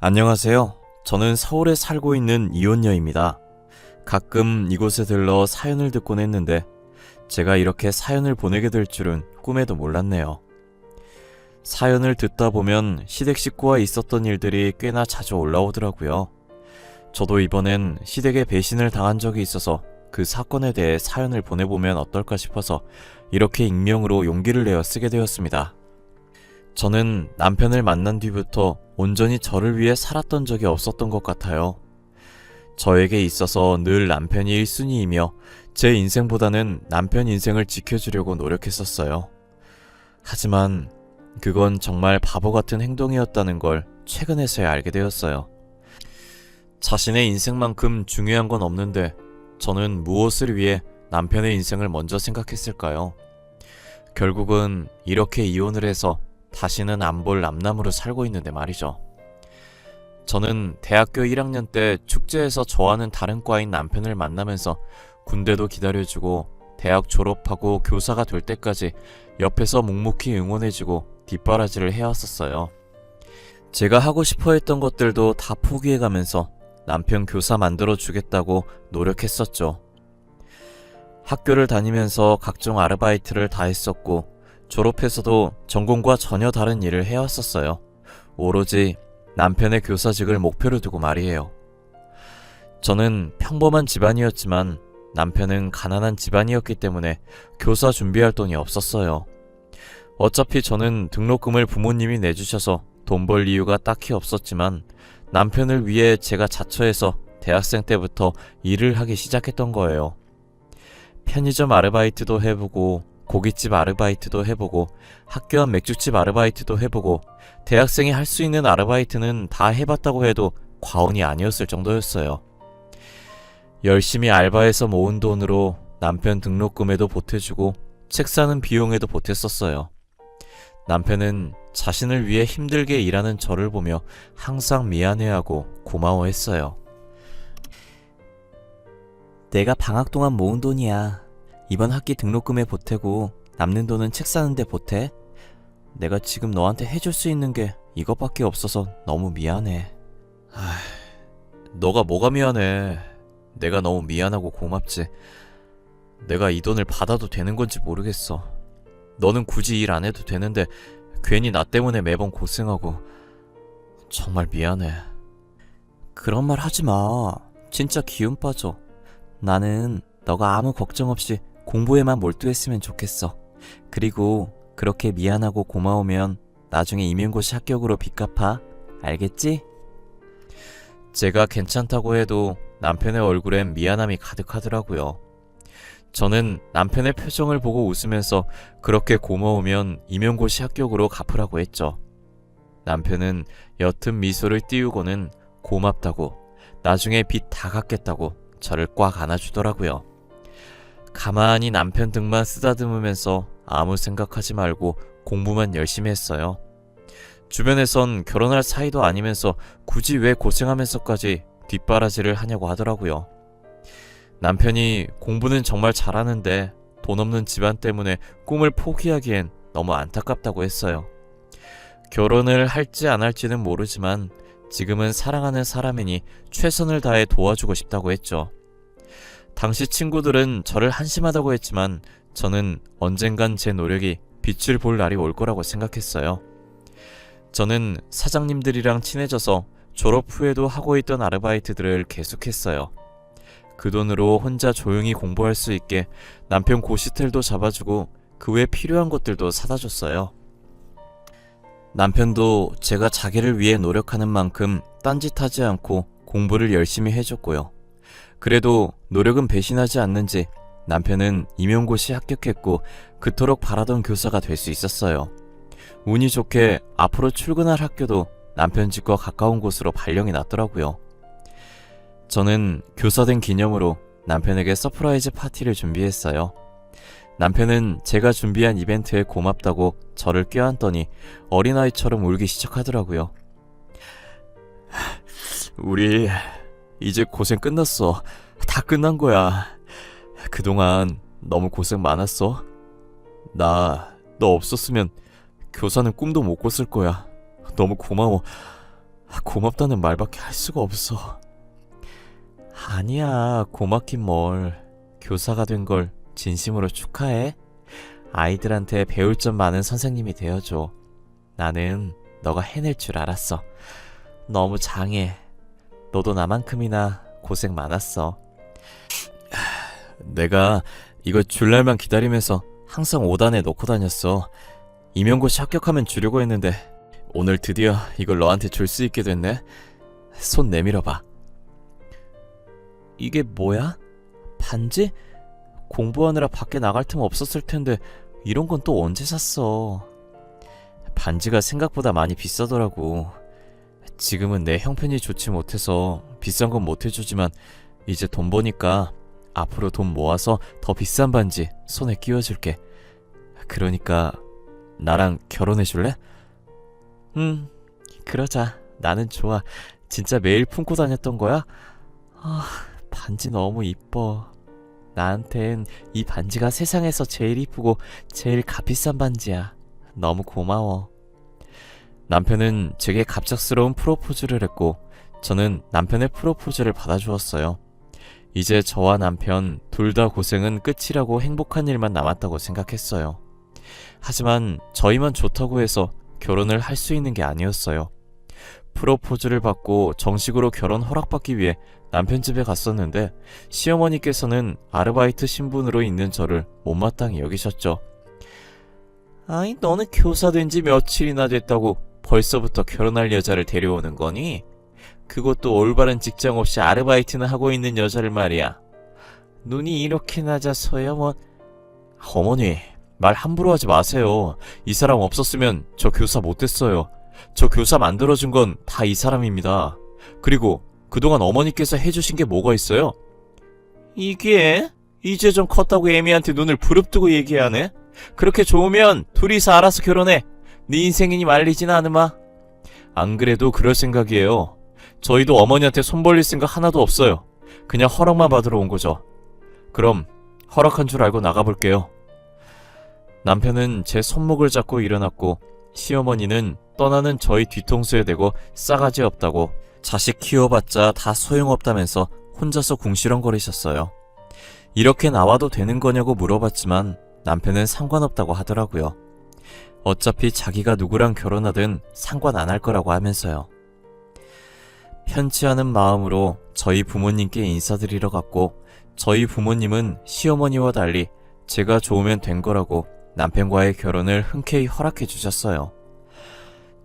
안녕하세요. 저는 서울에 살고 있는 이혼녀입니다. 가끔 이곳에 들러 사연을 듣곤 했는데 제가 이렇게 사연을 보내게 될 줄은 꿈에도 몰랐네요. 사연을 듣다 보면 시댁 식구와 있었던 일들이 꽤나 자주 올라오더라고요. 저도 이번엔 시댁에 배신을 당한 적이 있어서 그 사건에 대해 사연을 보내보면 어떨까 싶어서 이렇게 익명으로 용기를 내어 쓰게 되었습니다. 저는 남편을 만난 뒤부터 온전히 저를 위해 살았던 적이 없었던 것 같아요. 저에게 있어서 늘 남편이 1순위이며 제 인생보다는 남편 인생을 지켜주려고 노력했었어요. 하지만 그건 정말 바보 같은 행동이었다는 걸 최근에서야 알게 되었어요. 자신의 인생만큼 중요한 건 없는데 저는 무엇을 위해 남편의 인생을 먼저 생각했을까요? 결국은 이렇게 이혼을 해서 다시는 안 볼 남남으로 살고 있는데 말이죠. 저는 대학교 1학년 때 축제에서 저와는 다른 과인 남편을 만나면서 군대도 기다려주고 대학 졸업하고 교사가 될 때까지 옆에서 묵묵히 응원해주고 뒷바라지를 해왔었어요. 제가 하고 싶어 했던 것들도 다 포기해가면서 남편 교사 만들어주겠다고 노력했었죠. 학교를 다니면서 각종 아르바이트를 다 했었고 졸업해서도 전공과 전혀 다른 일을 해왔었어요. 오로지 남편의 교사직을 목표로 두고 말이에요. 저는 평범한 집안이었지만 남편은 가난한 집안이었기 때문에 교사 준비할 돈이 없었어요. 어차피 저는 등록금을 부모님이 내주셔서 돈 벌 이유가 딱히 없었지만 남편을 위해 제가 자처해서 대학생 때부터 일을 하기 시작했던 거예요. 편의점 아르바이트도 해보고 고깃집 아르바이트도 해보고 학교 앞 맥주집 아르바이트도 해보고 대학생이 할 수 있는 아르바이트는 다 해봤다고 해도 과언이 아니었을 정도였어요. 열심히 알바해서 모은 돈으로 남편 등록금에도 보태주고 책 사는 비용에도 보탰었어요. 남편은 자신을 위해 힘들게 일하는 저를 보며 항상 미안해하고 고마워했어요. 내가 방학 동안 모은 돈이야. 이번 학기 등록금에 보태고 남는 돈은 책 사는데 보태. 내가 지금 너한테 해줄 수 있는 게 이것밖에 없어서 너무 미안해. 너가 뭐가 미안해. 내가 너무 미안하고 고맙지. 내가 이 돈을 받아도 되는 건지 모르겠어. 너는 굳이 일 안 해도 되는데 괜히 나 때문에 매번 고생하고 정말 미안해. 그런 말 하지 마. 진짜 기운 빠져. 나는 너가 아무 걱정 없이 공부에만 몰두했으면 좋겠어. 그리고 그렇게 미안하고 고마우면 나중에 임용고시 합격으로 빚 갚아. 알겠지? 제가 괜찮다고 해도 남편의 얼굴엔 미안함이 가득하더라고요. 저는 남편의 표정을 보고 웃으면서 그렇게 고마우면 임용고시 합격으로 갚으라고 했죠. 남편은 옅은 미소를 띄우고는 고맙다고, 나중에 빚 다 갚겠다고 저를 꽉 안아주더라고요. 가만히 남편 등만 쓰다듬으면서 아무 생각하지 말고 공부만 열심히 했어요. 주변에선 결혼할 사이도 아니면서 굳이 왜 고생하면서까지 뒷바라지를 하냐고 하더라고요. 남편이 공부는 정말 잘하는데 돈 없는 집안 때문에 꿈을 포기하기엔 너무 안타깝다고 했어요. 결혼을 할지 안 할지는 모르지만 지금은 사랑하는 사람이니 최선을 다해 도와주고 싶다고 했죠. 당시 친구들은 저를 한심하다고 했지만 저는 언젠간 제 노력이 빛을 볼 날이 올 거라고 생각했어요. 저는 사장님들이랑 친해져서 졸업 후에도 하고 있던 아르바이트들을 계속했어요. 그 돈으로 혼자 조용히 공부할 수 있게 남편 고시텔도 잡아주고 그 외 필요한 것들도 사다 줬어요. 남편도 제가 자기를 위해 노력하는 만큼 딴짓하지 않고 공부를 열심히 해줬고요. 그래도 노력은 배신하지 않는지 남편은 임용고시 합격했고 그토록 바라던 교사가 될 수 있었어요. 운이 좋게 앞으로 출근할 학교도 남편 집과 가까운 곳으로 발령이 났더라고요. 저는 교사된 기념으로 남편에게 서프라이즈 파티를 준비했어요. 남편은 제가 준비한 이벤트에 고맙다고 저를 껴안더니 어린아이처럼 울기 시작하더라고요. 우리 이제 고생 끝났어. 다 끝난 거야. 그동안 너무 고생 많았어. 나 너 없었으면 교사는 꿈도 못 꿨을 거야. 너무 고마워. 고맙다는 말밖에 할 수가 없어. 아니야, 고맙긴 뭘. 교사가 된 걸 진심으로 축하해. 아이들한테 배울 점 많은 선생님이 되어줘. 나는 너가 해낼 줄 알았어. 너무 장해. 너도 나만큼이나 고생 많았어. 내가 이거 줄 날만 기다리면서 항상 5단에 넣고 다녔어. 임용고시 합격하면 주려고 했는데 오늘 드디어 이걸 너한테 줄 수 있게 됐네. 손 내밀어봐. 이게 뭐야? 반지? 공부하느라 밖에 나갈 틈 없었을 텐데 이런 건 또 언제 샀어? 반지가 생각보다 많이 비싸더라고. 지금은 내 형편이 좋지 못해서 비싼 건 못 해주지만 이제 돈 버니까 앞으로 돈 모아서 더 비싼 반지 손에 끼워줄게. 그러니까 나랑 결혼해줄래? 그러자. 나는 좋아. 진짜 매일 품고 다녔던 거야? 반지 너무 이뻐. 나한텐 이 반지가 세상에서 제일 이쁘고 제일 값비싼 반지야. 너무 고마워. 남편은 제게 갑작스러운 프로포즈를 했고 저는 남편의 프로포즈를 받아주었어요. 이제 저와 남편 둘 다 고생은 끝이라고 행복한 일만 남았다고 생각했어요. 하지만 저희만 좋다고 해서 결혼을 할 수 있는 게 아니었어요. 프로포즈를 받고 정식으로 결혼 허락받기 위해 남편 집에 갔었는데 시어머니께서는 아르바이트 신분으로 있는 저를 못마땅히 여기셨죠. 아이, 너는 교사 된 지 며칠이나 됐다고 벌써부터 결혼할 여자를 데려오는 거니? 그것도 올바른 직장 없이 아르바이트는 하고 있는 여자를 말이야. 눈이 이렇게 낮아서야 뭐... 어머니, 말 함부로 하지 마세요. 이 사람 없었으면 저 교사 못됐어요. 저 교사 만들어준 건 다 이 사람입니다. 그리고 그동안 어머니께서 해주신 게 뭐가 있어요? 이게? 이제 좀 컸다고 애미한테 눈을 부릅뜨고 얘기하네? 그렇게 좋으면 둘이서 알아서 결혼해. 네 인생이니 말리진 않으마. 안 그래도 그럴 생각이에요. 저희도 어머니한테 손 벌릴 생각 하나도 없어요. 그냥 허락만 받으러 온 거죠. 그럼 허락한 줄 알고 나가볼게요. 남편은 제 손목을 잡고 일어났고 시어머니는 떠나는 저희 뒤통수에 대고 싸가지 없다고 자식 키워봤자 다 소용없다면서 혼자서 궁시렁거리셨어요. 이렇게 나와도 되는 거냐고 물어봤지만 남편은 상관없다고 하더라고요. 어차피 자기가 누구랑 결혼하든 상관 안 할 거라고 하면서요. 편치 않은 마음으로 저희 부모님께 인사드리러 갔고 저희 부모님은 시어머니와 달리 제가 좋으면 된 거라고 남편과의 결혼을 흔쾌히 허락해 주셨어요.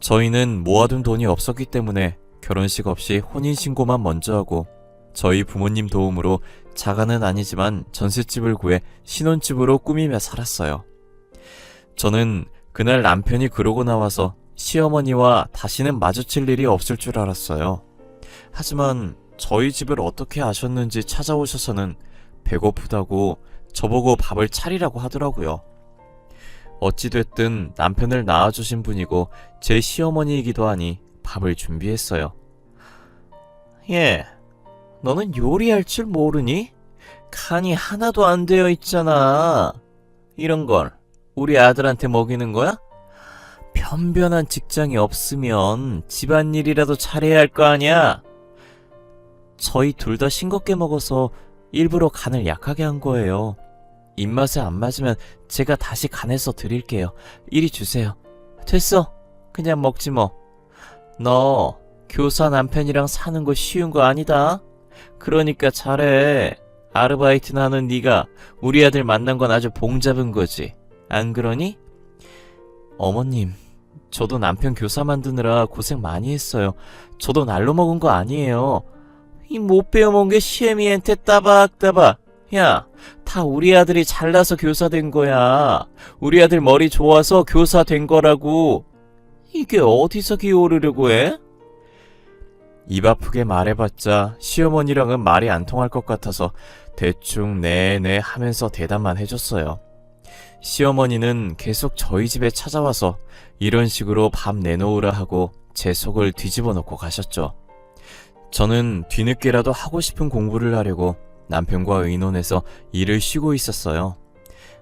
저희는 모아둔 돈이 없었기 때문에 결혼식 없이 혼인신고만 먼저 하고 저희 부모님 도움으로 자가는 아니지만 전셋집을 구해 신혼집으로 꾸미며 살았어요. 저는 그날 남편이 그러고 나와서 시어머니와 다시는 마주칠 일이 없을 줄 알았어요. 하지만 저희 집을 어떻게 아셨는지 찾아오셔서는 배고프다고 저보고 밥을 차리라고 하더라고요. 어찌됐든 남편을 낳아주신 분이고 제 시어머니이기도 하니 밥을 준비했어요. 예, 너는 요리할 줄 모르니? 간이 하나도 안 되어 있잖아. 이런 걸 우리 아들한테 먹이는 거야? 변변한 직장이 없으면 집안일이라도 잘해야 할 거 아니야? 저희 둘 다 싱겁게 먹어서 일부러 간을 약하게 한 거예요. 입맛에 안 맞으면 제가 다시 간해서 드릴게요. 이리 주세요. 됐어. 그냥 먹지 뭐. 너 교사 남편이랑 사는 거 쉬운 거 아니다. 그러니까 잘해. 아르바이트나 하는 네가 우리 아들 만난 건 아주 봉 잡은 거지. 안 그러니? 어머님, 저도 남편 교사 만드느라 고생 많이 했어요. 저도 날로 먹은 거 아니에요. 이 못 배워먹은 게 시애미한테 따박따박. 야, 다 우리 아들이 잘나서 교사 된 거야. 우리 아들 머리 좋아서 교사 된 거라고. 이게 어디서 기어오르려고 해? 입 아프게 말해봤자 시어머니랑은 말이 안 통할 것 같아서 대충 네네 하면서 대답만 해줬어요. 시어머니는 계속 저희 집에 찾아와서 이런 식으로 밥 내놓으라 하고 제 속을 뒤집어 놓고 가셨죠. 저는 뒤늦게라도 하고 싶은 공부를 하려고 남편과 의논해서 일을 쉬고 있었어요.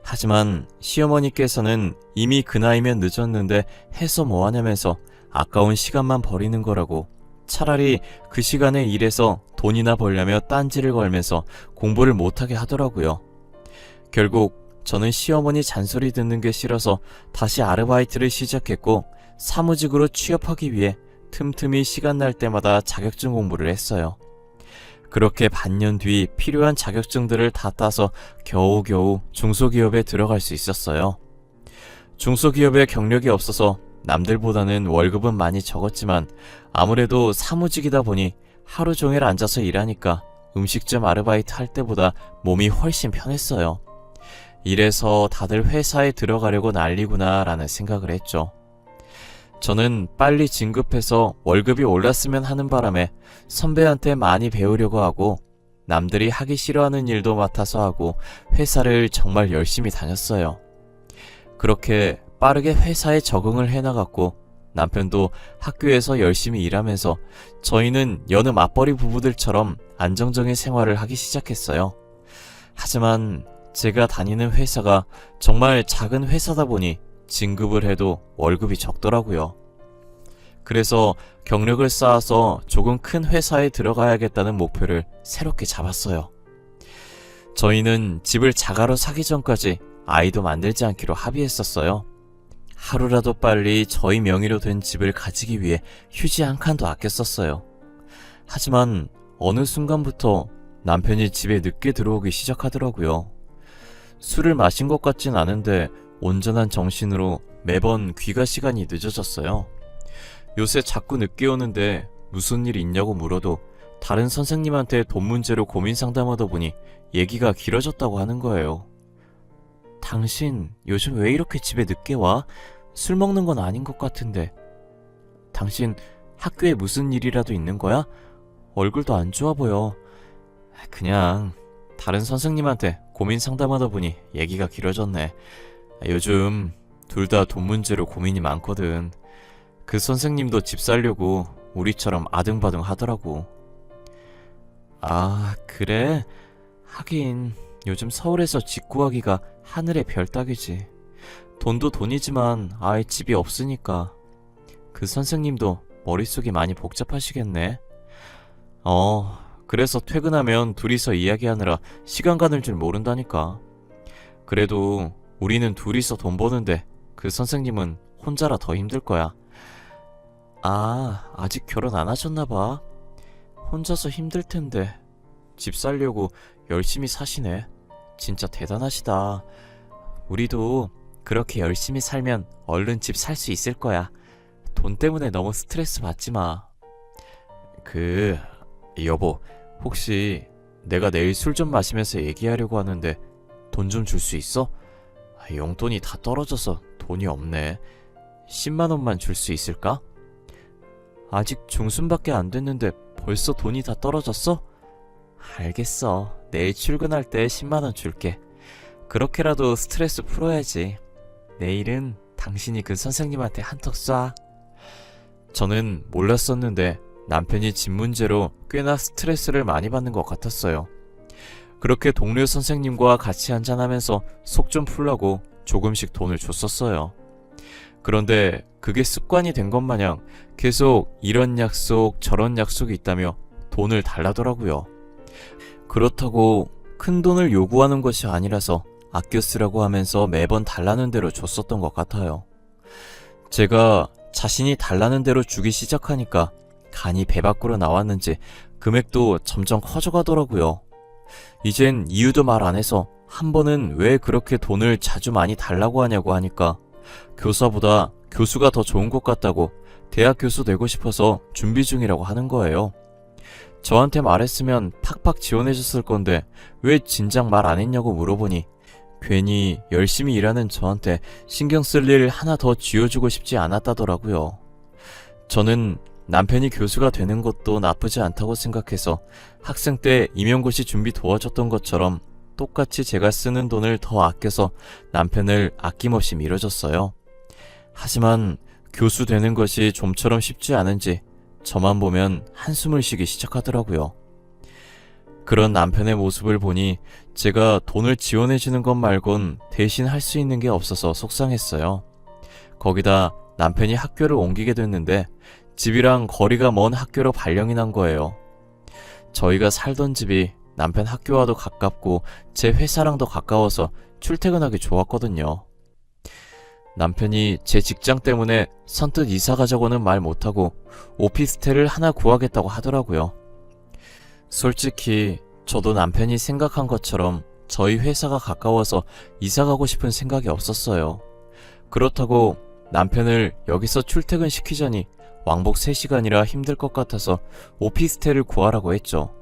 하지만 시어머니께서는 이미 그 나이면 늦었는데 해서 뭐하냐면서 아까운 시간만 버리는 거라고 차라리 그 시간에 일해서 돈이나 벌려며 딴지를 걸면서 공부를 못하게 하더라고요. 결국 저는 시어머니 잔소리 듣는 게 싫어서 다시 아르바이트를 시작했고 사무직으로 취업하기 위해 틈틈이 시간 날 때마다 자격증 공부를 했어요. 그렇게 반년 뒤 필요한 자격증들을 다 따서 겨우겨우 중소기업에 들어갈 수 있었어요. 중소기업에 경력이 없어서 남들보다는 월급은 많이 적었지만 아무래도 사무직이다 보니 하루 종일 앉아서 일하니까 음식점 아르바이트 할 때보다 몸이 훨씬 편했어요. 이래서 다들 회사에 들어가려고 난리구나 라는 생각을 했죠. 저는 빨리 진급해서 월급이 올랐으면 하는 바람에 선배한테 많이 배우려고 하고 남들이 하기 싫어하는 일도 맡아서 하고 회사를 정말 열심히 다녔어요. 그렇게 빠르게 회사에 적응을 해나갔고 남편도 학교에서 열심히 일하면서 저희는 여느 맞벌이 부부들처럼 안정적인 생활을 하기 시작했어요. 하지만 제가 다니는 회사가 정말 작은 회사다 보니 진급을 해도 월급이 적더라고요. 그래서 경력을 쌓아서 조금 큰 회사에 들어가야겠다는 목표를 새롭게 잡았어요. 저희는 집을 자가로 사기 전까지 아이도 만들지 않기로 합의했었어요. 하루라도 빨리 저희 명의로 된 집을 가지기 위해 휴지 한 칸도 아껴 썼어요. 하지만 어느 순간부터 남편이 집에 늦게 들어오기 시작하더라고요. 술을 마신 것 같진 않은데 온전한 정신으로 매번 귀가 시간이 늦어졌어요. 요새 자꾸 늦게 오는데 무슨 일 있냐고 물어도 다른 선생님한테 돈 문제로 고민 상담하다 보니 얘기가 길어졌다고 하는 거예요. 당신 요즘 왜 이렇게 집에 늦게 와? 술 먹는 건 아닌 것 같은데. 당신 학교에 무슨 일이라도 있는 거야? 얼굴도 안 좋아 보여. 그냥 다른 선생님한테 고민 상담하다 보니 얘기가 길어졌네. 요즘 둘 다 돈 문제로 고민이 많거든. 그 선생님도 집 살려고 우리처럼 아등바등 하더라고. 아, 그래? 하긴 요즘 서울에서 집 구하기가 하늘의 별 따기지. 돈도 돈이지만 아예 집이 없으니까. 그 선생님도 머릿속이 많이 복잡하시겠네. 그래서 퇴근하면 둘이서 이야기하느라 시간 가는 줄 모른다니까. 그래도 우리는 둘이서 돈 버는데 그 선생님은 혼자라 더 힘들 거야. 아, 아직 결혼 안 하셨나봐. 혼자서 힘들 텐데 집 살려고 열심히 사시네. 진짜 대단하시다. 우리도 그렇게 열심히 살면 얼른 집 살 수 있을 거야. 돈 때문에 너무 스트레스 받지 마. 여보, 혹시 내가 내일 술 좀 마시면서 얘기하려고 하는데 돈 좀 줄 수 있어? 용돈이 다 떨어져서 돈이 없네. 10만 원만 줄 수 있을까? 아직 중순밖에 안 됐는데 벌써 돈이 다 떨어졌어? 알겠어. 내일 출근할 때 10만 원 줄게. 그렇게라도 스트레스 풀어야지. 내일은 당신이 그 선생님한테 한턱 쏴. 저는 몰랐었는데 남편이 집 문제로 꽤나 스트레스를 많이 받는 것 같았어요. 그렇게 동료 선생님과 같이 한잔하면서 속 좀 풀라고 조금씩 돈을 줬었어요. 그런데 그게 습관이 된 것 마냥 계속 이런 약속 저런 약속이 있다며 돈을 달라더라고요. 그렇다고 큰 돈을 요구하는 것이 아니라서 아껴 쓰라고 하면서 매번 달라는 대로 줬었던 것 같아요. 제가 자신이 달라는 대로 주기 시작하니까 간이 배 밖으로 나왔는지 금액도 점점 커져가더라고요. 이젠 이유도 말 안 해서 한 번은 왜 그렇게 돈을 자주 많이 달라고 하냐고 하니까 교사보다 교수가 더 좋은 것 같다고 대학 교수 되고 싶어서 준비 중이라고 하는 거예요. 저한테 말했으면 팍팍 지원해줬을 건데 왜 진작 말 안 했냐고 물어보니 괜히 열심히 일하는 저한테 신경 쓸 일 하나 더 쥐어주고 싶지 않았다더라고요. 저는 남편이 교수가 되는 것도 나쁘지 않다고 생각해서 학생 때 임용고시 준비 도와줬던 것처럼 똑같이 제가 쓰는 돈을 더 아껴서 남편을 아낌없이 밀어줬어요. 하지만 교수 되는 것이 좀처럼 쉽지 않은지 저만 보면 한숨을 쉬기 시작하더라고요. 그런 남편의 모습을 보니 제가 돈을 지원해주는 것 말곤 대신 할 수 있는 게 없어서 속상했어요. 거기다 남편이 학교를 옮기게 됐는데 집이랑 거리가 먼 학교로 발령이 난 거예요. 저희가 살던 집이 남편 학교와도 가깝고 제 회사랑도 가까워서 출퇴근하기 좋았거든요. 남편이 제 직장 때문에 선뜻 이사 가자고는 말 못하고 오피스텔을 하나 구하겠다고 하더라고요. 솔직히 저도 남편이 생각한 것처럼 저희 회사가 가까워서 이사 가고 싶은 생각이 없었어요. 그렇다고 남편을 여기서 출퇴근시키자니 왕복 3시간이라 힘들 것 같아서 오피스텔을 구하라고 했죠.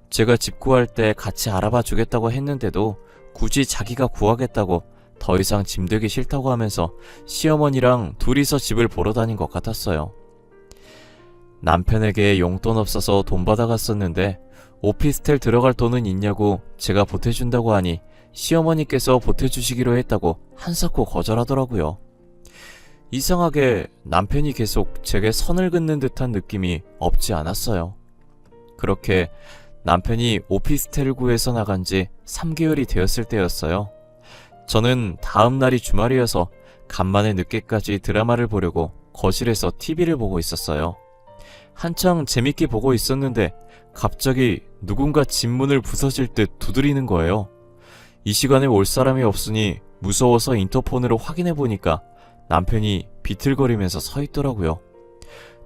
제가 집 구할 때 같이 알아봐 주겠다고 했는데도 굳이 자기가 구하겠다고 더 이상 짐들기 싫다고 하면서 시어머니랑 둘이서 집을 보러 다닌 것 같았어요. 남편에게 용돈 없어서 돈 받아갔었는데 오피스텔 들어갈 돈은 있냐고 제가 보태준다고 하니 시어머니께서 보태주시기로 했다고 한사코 거절하더라고요. 이상하게 남편이 계속 제게 선을 긋는 듯한 느낌이 없지 않았어요. 그렇게 남편이 오피스텔을 구해서 나간 지 3개월이 되었을 때였어요. 저는 다음 날이 주말이어서 간만에 늦게까지 드라마를 보려고 거실에서 TV를 보고 있었어요. 한창 재밌게 보고 있었는데 갑자기 누군가 집 문을 부서질 듯 두드리는 거예요. 이 시간에 올 사람이 없으니 무서워서 인터폰으로 확인해보니까 남편이 비틀거리면서 서 있더라고요.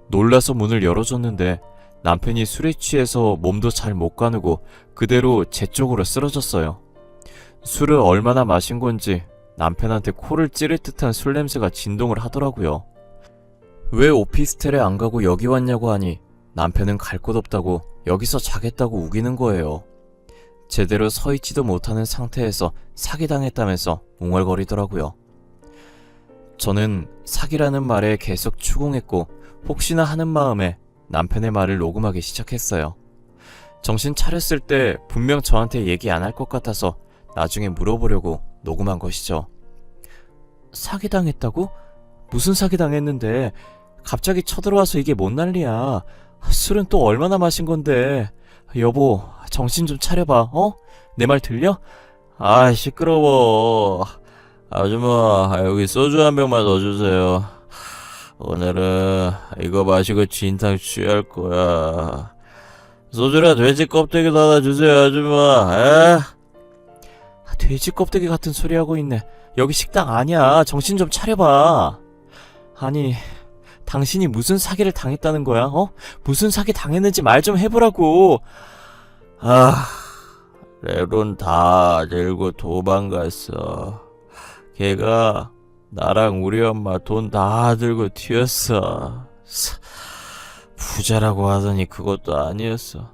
놀라서 문을 열어줬는데 남편이 술에 취해서 몸도 잘 못 가누고 그대로 제 쪽으로 쓰러졌어요. 술을 얼마나 마신 건지 남편한테 코를 찌를 듯한 술 냄새가 진동을 하더라고요. 왜 오피스텔에 안 가고 여기 왔냐고 하니 남편은 갈 곳 없다고 여기서 자겠다고 우기는 거예요. 제대로 서 있지도 못하는 상태에서 사기당했다면서 웅얼거리더라고요. 저는 사기라는 말에 계속 추궁했고 혹시나 하는 마음에 남편의 말을 녹음하기 시작했어요. 정신 차렸을 때 분명 저한테 얘기 안 할 것 같아서 나중에 물어보려고 녹음한 것이죠. 사기당했다고? 무슨 사기당했는데 갑자기 쳐들어와서 이게 뭔 난리야. 술은 또 얼마나 마신 건데. 여보, 정신 좀 차려봐. 어? 내 말 들려? 아, 시끄러워. 아줌마, 여기 소주 한 병만 더 주세요. 오늘은 이거 마시고 진탕 취할 거야. 소주랑 돼지 껍데기도 하나 주세요, 아줌마. 에? 돼지 껍데기 같은 소리 하고 있네. 여기 식당 아니야. 정신 좀 차려봐. 아니, 당신이 무슨 사기를 당했다는 거야? 어? 무슨 사기 당했는지 말 좀 해보라고. 내 돈 다 들고 도망갔어. 걔가 나랑 우리 엄마 돈 다 들고 튀었어. 부자라고 하더니 그것도 아니었어.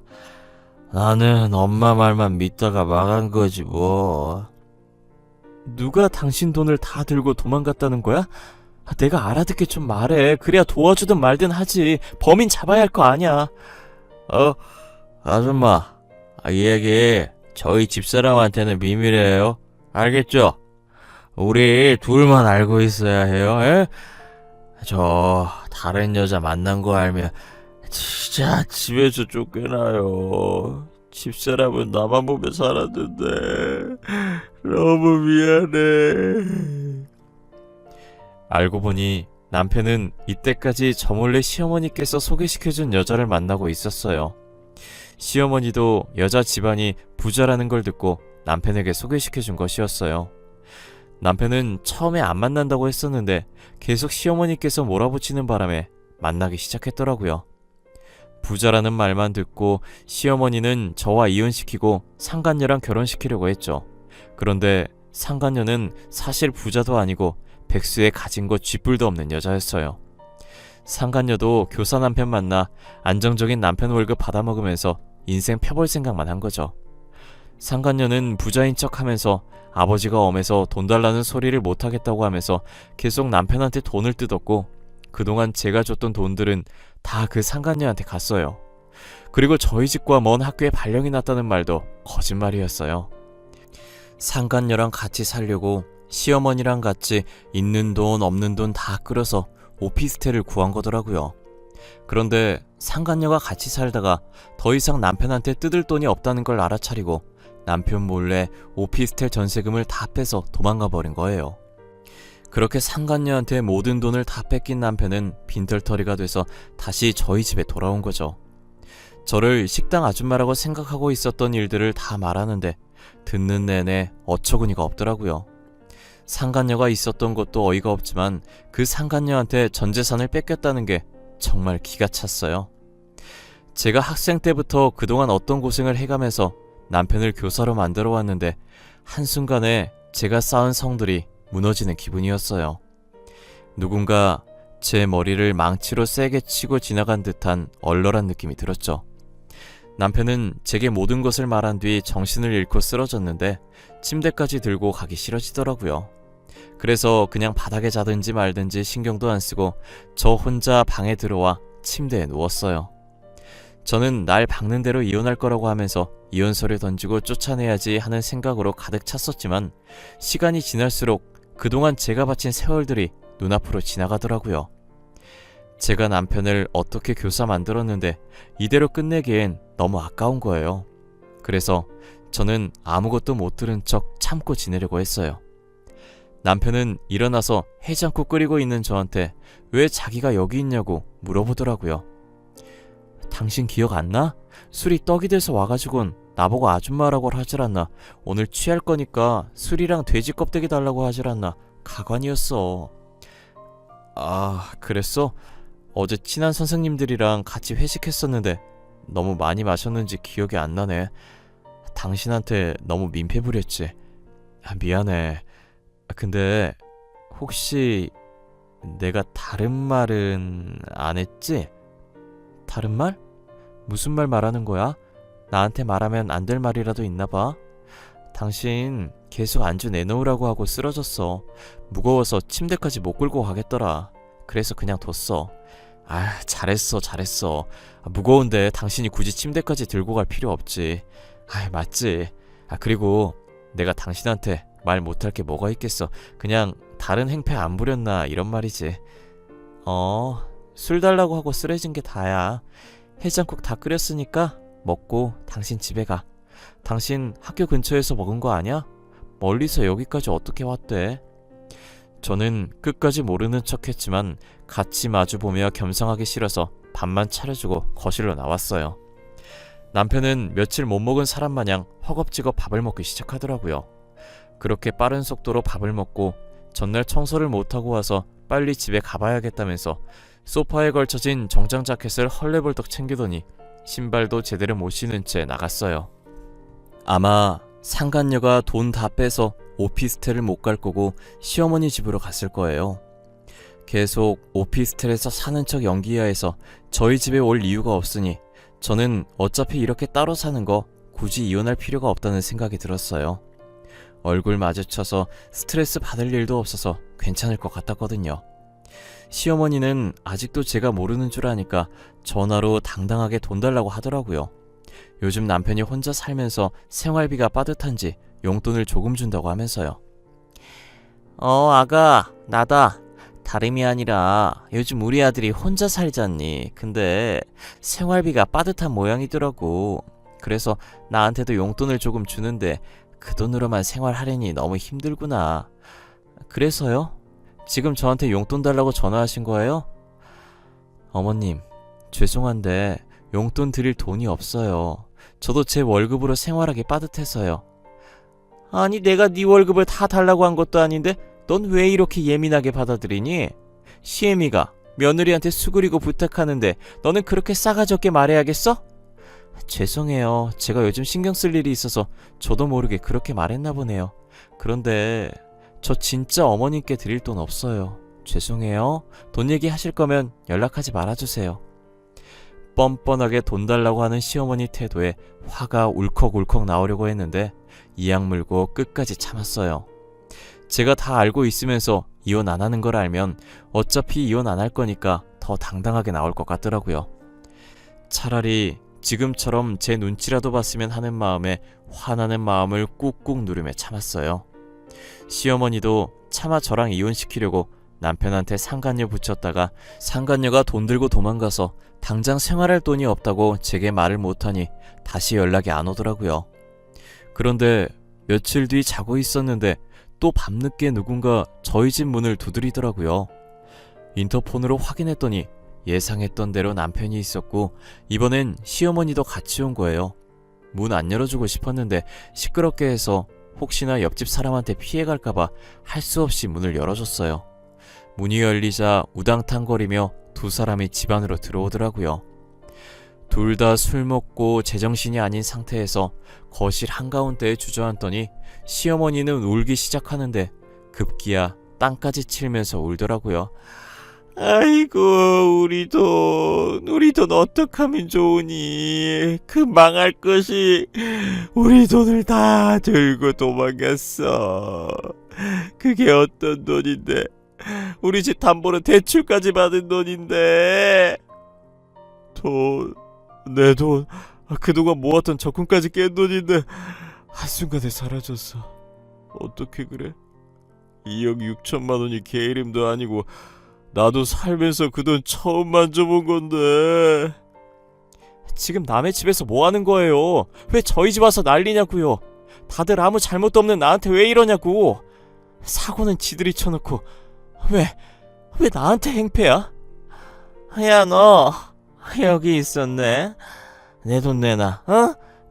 나는 엄마 말만 믿다가 망한 거지 뭐. 누가 당신 돈을 다 들고 도망갔다는 거야? 내가 알아듣게 좀 말해. 그래야 도와주든 말든 하지. 범인 잡아야 할 거 아니야. 아줌마, 이 얘기 저희 집사람한테는 비밀이에요. 알겠죠? 우리 둘만 알고 있어야 해요. 에? 저 다른 여자 만난 거 알면 진짜 집에서 쫓겨나요. 집사람은 나만 보며 살았는데 너무 미안해. 알고 보니 남편은 이때까지 저 몰래 시어머니께서 소개시켜준 여자를 만나고 있었어요. 시어머니도 여자 집안이 부자라는 걸 듣고 남편에게 소개시켜준 것이었어요. 남편은 처음에 안 만난다고 했었는데 계속 시어머니께서 몰아붙이는 바람에 만나기 시작했더라고요. 부자라는 말만 듣고 시어머니는 저와 이혼시키고 상간녀랑 결혼시키려고 했죠. 그런데 상간녀는 사실 부자도 아니고 백수에 가진 것 쥐뿔도 없는 여자였어요. 상간녀도 교사 남편 만나 안정적인 남편 월급 받아먹으면서 인생 펴볼 생각만 한 거죠. 상간녀는 부자인 척하면서 아버지가 엄해서 돈 달라는 소리를 못하겠다고 하면서 계속 남편한테 돈을 뜯었고 그동안 제가 줬던 돈들은 다 그 상간녀한테 갔어요. 그리고 저희 집과 먼 학교에 발령이 났다는 말도 거짓말이었어요. 상간녀랑 같이 살려고 시어머니랑 같이 있는 돈 없는 돈 다 끌어서 오피스텔을 구한 거더라고요. 그런데 상간녀가 같이 살다가 더 이상 남편한테 뜯을 돈이 없다는 걸 알아차리고 남편 몰래 오피스텔 전세금을 다 빼서 도망가 버린 거예요. 그렇게 상간녀한테 모든 돈을 다 뺏긴 남편은 빈털터리가 돼서 다시 저희 집에 돌아온 거죠. 저를 식당 아줌마라고 생각하고 있었던 일들을 다 말하는데 듣는 내내 어처구니가 없더라고요. 상간녀가 있었던 것도 어이가 없지만 그 상간녀한테 전 재산을 뺏겼다는 게 정말 기가 찼어요. 제가 학생 때부터 그동안 어떤 고생을 해가면서 남편을 교사로 만들어 왔는데 한순간에 제가 쌓은 성들이 무너지는 기분이었어요. 누군가 제 머리를 망치로 세게 치고 지나간 듯한 얼얼한 느낌이 들었죠. 남편은 제게 모든 것을 말한 뒤 정신을 잃고 쓰러졌는데 침대까지 들고 가기 싫어지더라고요. 그래서 그냥 바닥에 자든지 말든지 신경도 안 쓰고 저 혼자 방에 들어와 침대에 누웠어요. 저는 날 박는 대로 이혼할 거라고 하면서 이혼서를 던지고 쫓아내야지 하는 생각으로 가득 찼었지만 시간이 지날수록 그동안 제가 바친 세월들이 눈앞으로 지나가더라고요. 제가 남편을 어떻게 교사 만들었는데 이대로 끝내기엔 너무 아까운 거예요. 그래서 저는 아무것도 못 들은 척 참고 지내려고 했어요. 남편은 일어나서 해장국 끓이고 있는 저한테 왜 자기가 여기 있냐고 물어보더라고요. 당신 기억 안 나? 술이 떡이 돼서 와가지곤 나보고 아줌마라고 하질 않나. 오늘 취할 거니까 술이랑 돼지 껍데기 달라고 하질 않나. 가관이었어. 아, 그랬어? 어제 친한 선생님들이랑 같이 회식했었는데 너무 많이 마셨는지 기억이 안 나네. 당신한테 너무 민폐 부렸지. 미안해. 근데 혹시 내가 다른 말은 안 했지? 다른 말? 무슨 말 말하는 거야? 나한테 말하면 안 될 말이라도 있나 봐. 당신 계속 안주 내놓으라고 하고 쓰러졌어. 무거워서 침대까지 못 끌고 가겠더라. 그래서 그냥 뒀어. 아, 잘했어. 무거운데 당신이 굳이 침대까지 들고 갈 필요 없지. 아, 맞지. 그리고 내가 당신한테 말 못할 게 뭐가 있겠어. 그냥 다른 행패 안 부렸나 이런 말이지. 술 달라고 하고 쓰러진 게 다야. 해장국 다 끓였으니까 먹고 당신 집에 가. 당신 학교 근처에서 먹은 거 아냐? 멀리서 여기까지 어떻게 왔대? 저는 끝까지 모르는 척했지만 같이 마주보며 겸상하기 싫어서 밥만 차려주고 거실로 나왔어요. 남편은 며칠 못 먹은 사람 마냥 허겁지겁 밥을 먹기 시작하더라고요. 그렇게 빠른 속도로 밥을 먹고 전날 청소를 못하고 와서 빨리 집에 가봐야겠다면서 소파에 걸쳐진 정장 자켓을 헐레벌떡 챙기더니 신발도 제대로 못 신은 채 나갔어요. 아마 상간녀가 돈 다 빼서 오피스텔을 못 갈 거고 시어머니 집으로 갔을 거예요. 계속 오피스텔에서 사는 척 연기해야 해서 저희 집에 올 이유가 없으니 저는 어차피 이렇게 따로 사는 거 굳이 이혼할 필요가 없다는 생각이 들었어요. 얼굴 마주쳐서 스트레스 받을 일도 없어서 괜찮을 것 같았거든요. 시어머니는 아직도 제가 모르는 줄 아니까 전화로 당당하게 돈 달라고 하더라고요. 요즘 남편이 혼자 살면서 생활비가 빠듯한지 용돈을 조금 준다고 하면서요. 아가, 나다. 다름이 아니라 요즘 우리 아들이 혼자 살잖니. 근데 생활비가 빠듯한 모양이더라고. 그래서 나한테도 용돈을 조금 주는데 그 돈으로만 생활하려니 너무 힘들구나. 그래서요? 지금 저한테 용돈 달라고 전화하신 거예요? 어머님, 죄송한데 용돈 드릴 돈이 없어요. 저도 제 월급으로 생활하기 빠듯해서요. 아니, 내가 네 월급을 다 달라고 한 것도 아닌데 넌 왜 이렇게 예민하게 받아들이니? 시애미가 며느리한테 수그리고 부탁하는데 너는 그렇게 싸가지 없게 말해야겠어? 죄송해요. 제가 요즘 신경 쓸 일이 있어서 저도 모르게 그렇게 말했나 보네요. 그런데 저 진짜 어머님께 드릴 돈 없어요. 죄송해요. 돈 얘기하실 거면 연락하지 말아주세요. 뻔뻔하게 돈 달라고 하는 시어머니 태도에 화가 울컥울컥 나오려고 했는데 이악 물고 끝까지 참았어요. 제가 다 알고 있으면서 이혼 안 하는 걸 알면 어차피 이혼 안 할 거니까 더 당당하게 나올 것 같더라고요. 차라리 지금처럼 제 눈치라도 봤으면 하는 마음에 화나는 마음을 꾹꾹 누르며 참았어요. 시어머니도 차마 저랑 이혼시키려고 남편한테 상간녀 붙였다가 상간녀가 돈 들고 도망가서 당장 생활할 돈이 없다고 제게 말을 못하니 다시 연락이 안 오더라고요. 그런데 며칠 뒤 자고 있었는데 또 밤늦게 누군가 저희 집 문을 두드리더라고요. 인터폰으로 확인했더니 예상했던 대로 남편이 있었고 이번엔 시어머니도 같이 온 거예요. 문 안 열어주고 싶었는데 시끄럽게 해서 혹시나 옆집 사람한테 피해갈까봐 할 수 없이 문을 열어줬어요. 문이 열리자 우당탕거리며 두 사람이 집 안으로 들어오더라고요. 둘 다 술 먹고 제정신이 아닌 상태에서 거실 한가운데에 주저앉더니 시어머니는 울기 시작하는데 급기야 땅까지 치면서 울더라고요. 아이고 우리 돈 어떡하면 좋으니. 그 망할 것이 우리 돈을 다 들고 도망갔어. 그게 어떤 돈인데. 우리 집 담보는 대출까지 받은 돈인데. 내 돈, 그동안 모았던 적금까지 깬 돈인데 한순간에 사라졌어. 어떻게 그래? 2억 6천만 원이 걔 이름도 아니고 나도 살면서 그 돈 처음 만져본 건데. 지금 남의 집에서 뭐 하는 거예요? 왜 저희 집 와서 난리냐고요? 다들 아무 잘못도 없는 나한테 왜 이러냐고. 사고는 지들이 쳐놓고 왜 나한테 행패야? 야, 너 여기 있었네. 내 돈 내놔.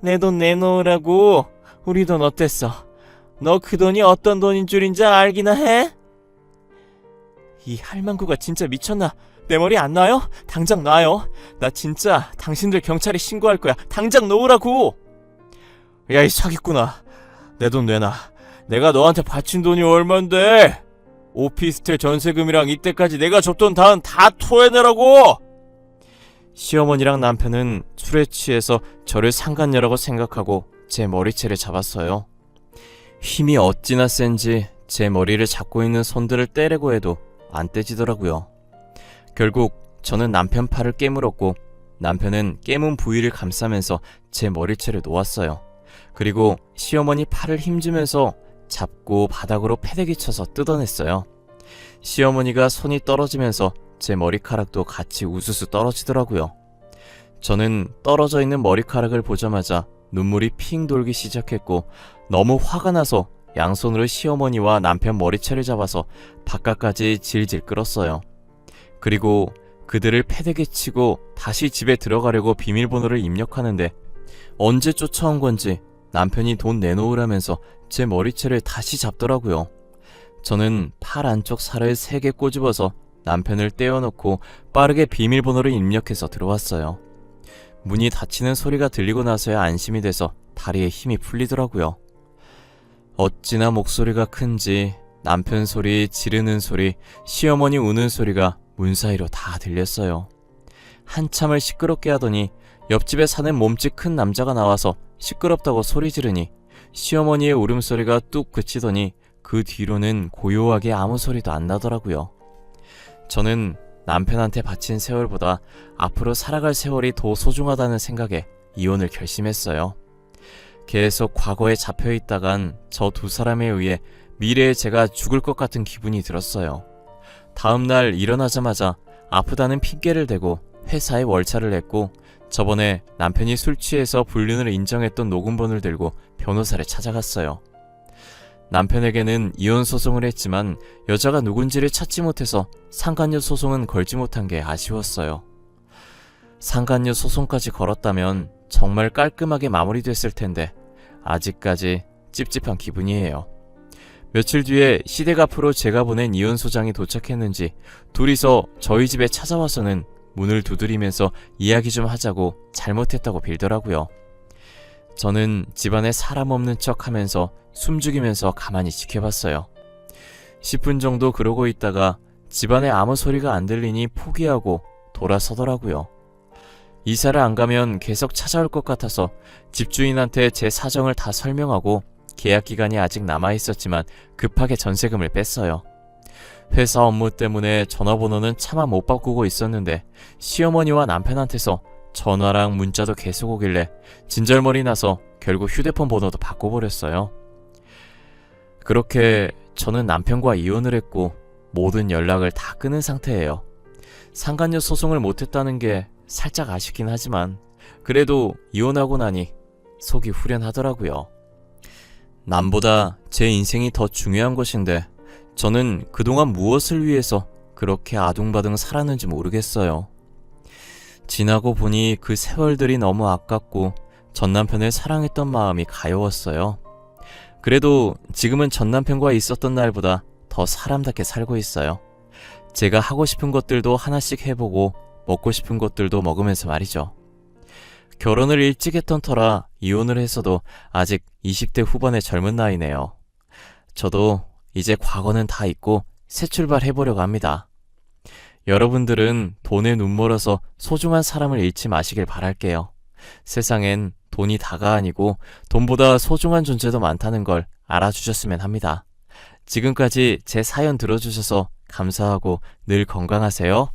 내 돈 내놓으라고. 우리 돈 어땠어? 너 그 돈이 어떤 돈인 줄인지 알기나 해? 이 할망구가 진짜 미쳤나? 내 머리 안 놔요? 당장 놔요. 나 진짜 당신들 경찰에 신고할 거야. 당장 놓으라고. 야, 이 사기꾼아, 내 돈 내놔. 내가 너한테 바친 돈이 얼만데? 오피스텔 전세금이랑 이때까지 내가 줬던 돈 다 토해내라고. 시어머니랑 남편은 술에 취해서 저를 상간녀라고 생각하고 제 머리채를 잡았어요. 힘이 어찌나 센지 제 머리를 잡고 있는 손들을 떼려고 해도 안 떼지더라고요. 결국 저는 남편 팔을 깨물었고 남편은 깨문 부위를 감싸면서 제 머리채를 놓았어요. 그리고 시어머니 팔을 힘주면서 잡고 바닥으로 패대기 쳐서 뜯어냈어요. 시어머니가 손이 떨어지면서 제 머리카락도 같이 우수수 떨어지더라고요. 저는 떨어져 있는 머리카락을 보자마자 눈물이 핑 돌기 시작했고 너무 화가 나서 양손으로 시어머니와 남편 머리채를 잡아서 바깥까지 질질 끌었어요. 그리고 그들을 패대기 치고 다시 집에 들어가려고 비밀번호를 입력하는데 언제 쫓아온 건지 남편이 돈 내놓으라면서 제 머리채를 다시 잡더라고요. 저는 팔 안쪽 살을 3개 꼬집어서 남편을 떼어놓고 빠르게 비밀번호를 입력해서 들어왔어요. 문이 닫히는 소리가 들리고 나서야 안심이 돼서 다리에 힘이 풀리더라고요. 어찌나 목소리가 큰지 남편 소리, 지르는 소리, 시어머니 우는 소리가 문 사이로 다 들렸어요. 한참을 시끄럽게 하더니 옆집에 사는 몸집 큰 남자가 나와서 시끄럽다고 소리 지르니 시어머니의 울음소리가 뚝 그치더니 그 뒤로는 고요하게 아무 소리도 안 나더라고요. 저는 남편한테 바친 세월보다 앞으로 살아갈 세월이 더 소중하다는 생각에 이혼을 결심했어요. 계속 과거에 잡혀있다간 저 두 사람에 의해 미래에 제가 죽을 것 같은 기분이 들었어요. 다음날 일어나자마자 아프다는 핑계를 대고 회사에 월차를 냈고 저번에 남편이 술 취해서 불륜을 인정했던 녹음본을 들고 변호사를 찾아갔어요. 남편에게는 이혼 소송을 했지만 여자가 누군지를 찾지 못해서 상간녀 소송은 걸지 못한 게 아쉬웠어요. 상간녀 소송까지 걸었다면 정말 깔끔하게 마무리됐을 텐데 아직까지 찝찝한 기분이에요. 며칠 뒤에 시댁 앞으로 제가 보낸 이혼 소장이 도착했는지 둘이서 저희 집에 찾아와서는 문을 두드리면서 이야기 좀 하자고 잘못했다고 빌더라고요. 저는 집안에 사람 없는 척 하면서 숨죽이면서 가만히 지켜봤어요. 10분 정도 그러고 있다가 집안에 아무 소리가 안 들리니 포기하고 돌아서더라고요. 이사를 안 가면 계속 찾아올 것 같아서 집주인한테 제 사정을 다 설명하고 계약 기간이 아직 남아있었지만 급하게 전세금을 뺐어요. 회사 업무 때문에 전화번호는 차마 못 바꾸고 있었는데 시어머니와 남편한테서 전화랑 문자도 계속 오길래 진절머리 나서 결국 휴대폰 번호도 바꿔버렸어요. 그렇게 저는 남편과 이혼을 했고 모든 연락을 다 끊은 상태예요. 상간녀 소송을 못했다는 게 살짝 아쉽긴 하지만 그래도 이혼하고 나니 속이 후련하더라고요. 남보다 제 인생이 더 중요한 것인데 저는 그동안 무엇을 위해서 그렇게 아둥바둥 살았는지 모르겠어요. 지나고 보니 그 세월들이 너무 아깝고 전 남편을 사랑했던 마음이 가여웠어요. 그래도 지금은 전 남편과 있었던 날보다 더 사람답게 살고 있어요. 제가 하고 싶은 것들도 하나씩 해보고 먹고 싶은 것들도 먹으면서 말이죠. 결혼을 일찍 했던 터라 이혼을 했어도 아직 20대 후반의 젊은 나이네요. 저도 이제 과거는 다 잊고 새 출발해보려고 합니다. 여러분들은 돈에 눈멀어서 소중한 사람을 잃지 마시길 바랄게요. 세상엔 돈이 다가 아니고 돈보다 소중한 존재도 많다는 걸 알아주셨으면 합니다. 지금까지 제 사연 들어주셔서 감사하고 늘 건강하세요.